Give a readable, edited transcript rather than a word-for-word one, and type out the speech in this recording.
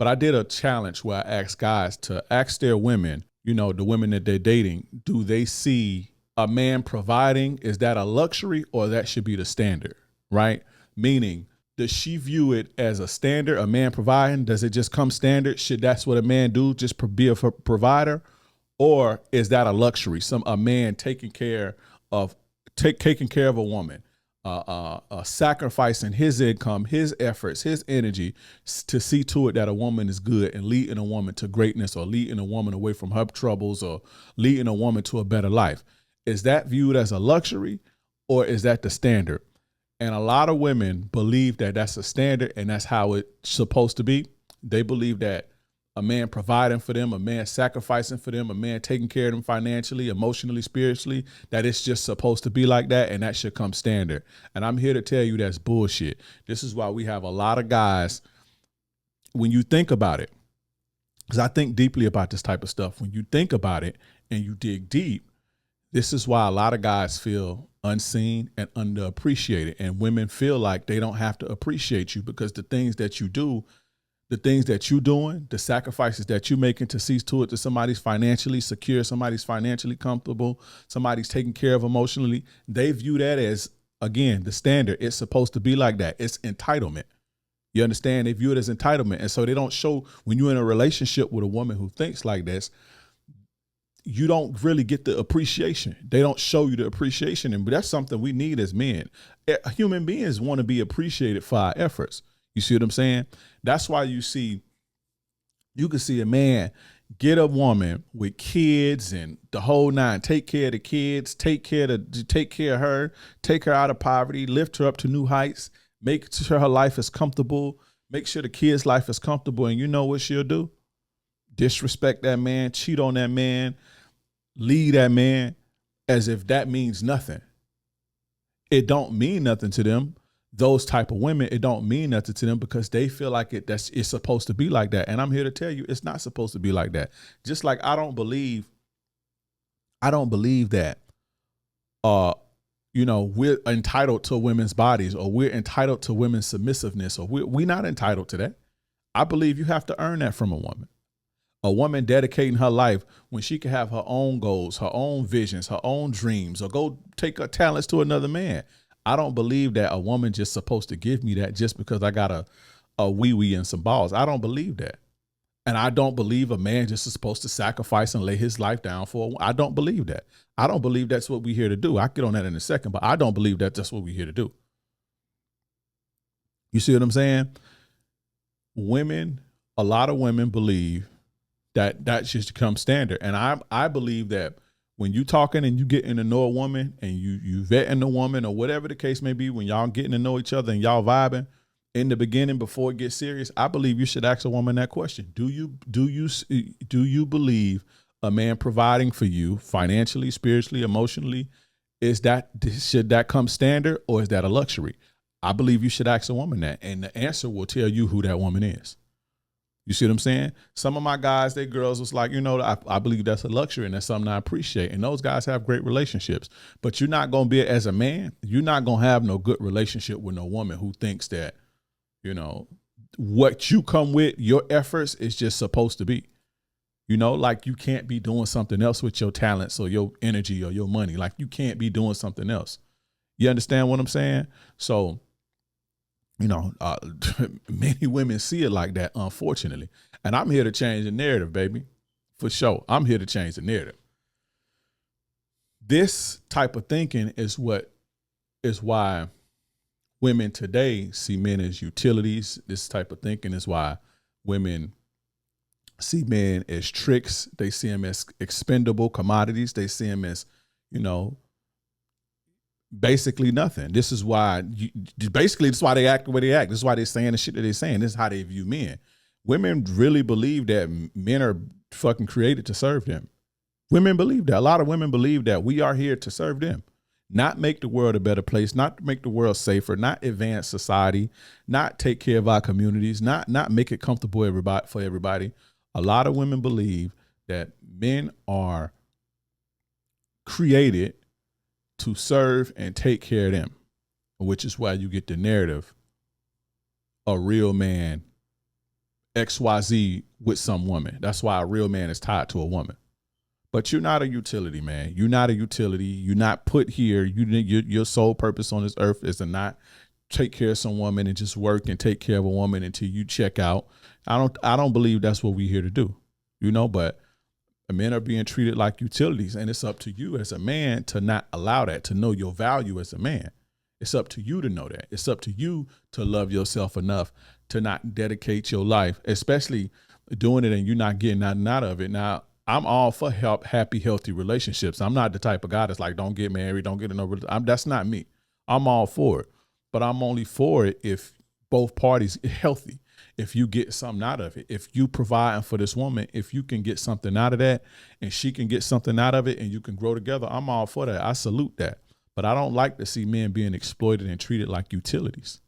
But I did a challenge where I asked guys to ask their women, the women that they're dating, do they see a man providing? Is that a luxury or that should be the standard, right? Meaning, does she view it as a standard, a man providing? Does it just come standard? Should that's what a man do, just be a provider? Or is that a luxury? A man taking care of a woman, sacrificing his income, his efforts, his energy to see to it that a woman is good and leading a woman to greatness, or leading a woman away from her troubles, or leading a woman to a better life. Is that viewed as a luxury, or is that the standard? And a lot of women believe that that's a standard and that's how it's supposed to be. They believe that a man providing for them, a man sacrificing for them, a man taking care of them financially, emotionally, spiritually, that it's just supposed to be like that, and that should come standard. And I'm here to tell you that's bullshit. This is why we have a lot of guys, when you think about it, because I think deeply about this type of stuff, when you think about it and you dig deep, this is why a lot of guys feel unseen and underappreciated, and women feel like they don't have to appreciate you because the things that you do, the things that you're doing, the sacrifices that you're making to see to it that somebody's financially secure, somebody's financially comfortable, somebody's taken care of emotionally, they view that as, again, the standard. It's supposed to be like that. It's entitlement. You understand? They view it as entitlement. And so they don't show, when you're in a relationship with a woman who thinks like this, you don't really get the appreciation. They don't show you the appreciation. And that's something we need as men. Human beings want to be appreciated for our efforts. You see what I'm saying? That's why you can see a man get a woman with kids and the whole nine, take care of the kids, take care of her, take her out of poverty, lift her up to new heights, make sure her life is comfortable, make sure the kids' life is comfortable. And you know what she'll do? Disrespect that man, cheat on that man, leave that man, as if that means nothing. It don't mean nothing to them. Those type of women, it don't mean nothing to them because they feel like it's supposed to be like that. And I'm here to tell you, it's not supposed to be like that. Just like I don't believe that we're entitled to women's bodies, or we're entitled to women's submissiveness, or we're not entitled to that. I believe you have to earn that from a woman. A woman dedicating her life when she can have her own goals, her own visions, her own dreams, or go take her talents to another man. I don't believe that a woman just supposed to give me that just because I got a wee-wee and some balls. I don't believe that. And I don't believe a man just is supposed to sacrifice and lay his life down for I don't believe that. I don't believe that's what we're here to do. I'll get on that in a second, but I don't believe that that's what we're here to do. You see what I'm saying? A lot of women believe that just comes standard. And I believe that when you talking and you getting to know a woman and you vetting the woman or whatever the case may be, when y'all getting to know each other and y'all vibing in the beginning before it gets serious, I believe you should ask a woman that question. Do you believe a man providing for you financially, spiritually, emotionally, should that come standard, or is that a luxury? I believe you should ask a woman that, and the answer will tell you who that woman is. You see what I'm saying? Some of my guys, they girls was like, I believe that's a luxury and that's something I appreciate. And those guys have great relationships. But you're not going to be, as a man, you're not going to have no good relationship with no woman who thinks that, what you come with, your efforts, is just supposed to be. Like you can't be doing something else with your talents or your energy or your money. Like you can't be doing something else. You understand what I'm saying? So, many women see it like that, unfortunately. And I'm here to change the narrative, baby. For sure. I'm here to change the narrative. This type of thinking is why women today see men as utilities. This type of thinking is why women see men as tricks. They see them as expendable commodities. They see them as, basically nothing. This is why they act the way they act. This is why they're saying the shit that they're saying. This is how they view men. Women really believe that men are fucking created to serve them. Women believe that. A lot of women believe that we are here to serve them, not make the world a better place, not make the world safer, not advance society, not take care of our communities, not make it comfortable for everybody. A lot of women believe that men are created to serve and take care of them, which is why you get the narrative, a real man XYZ with some woman. That's why a real man is tied to a woman. But you're not a utility, man. You're not a utility. You're not put here. Your sole purpose on this earth is to not take care of some woman and just work and take care of a woman until you check out. I don't believe that's what we're here to do, but men are being treated like utilities, and it's up to you as a man to not allow that, to know your value as a man. It's up to you to know that. It's up to you to love yourself enough to not dedicate your life, especially doing it and you're not getting nothing out of it. Now, I'm all for happy, healthy relationships. I'm not the type of guy that's like, don't get married, don't get in no. That's not me. I'm all for it, but I'm only for it if both parties are healthy. If you get something out of it, if you providing for this woman, if you can get something out of that and she can get something out of it and you can grow together, I'm all for that. I salute that. But I don't like to see men being exploited and treated like utilities.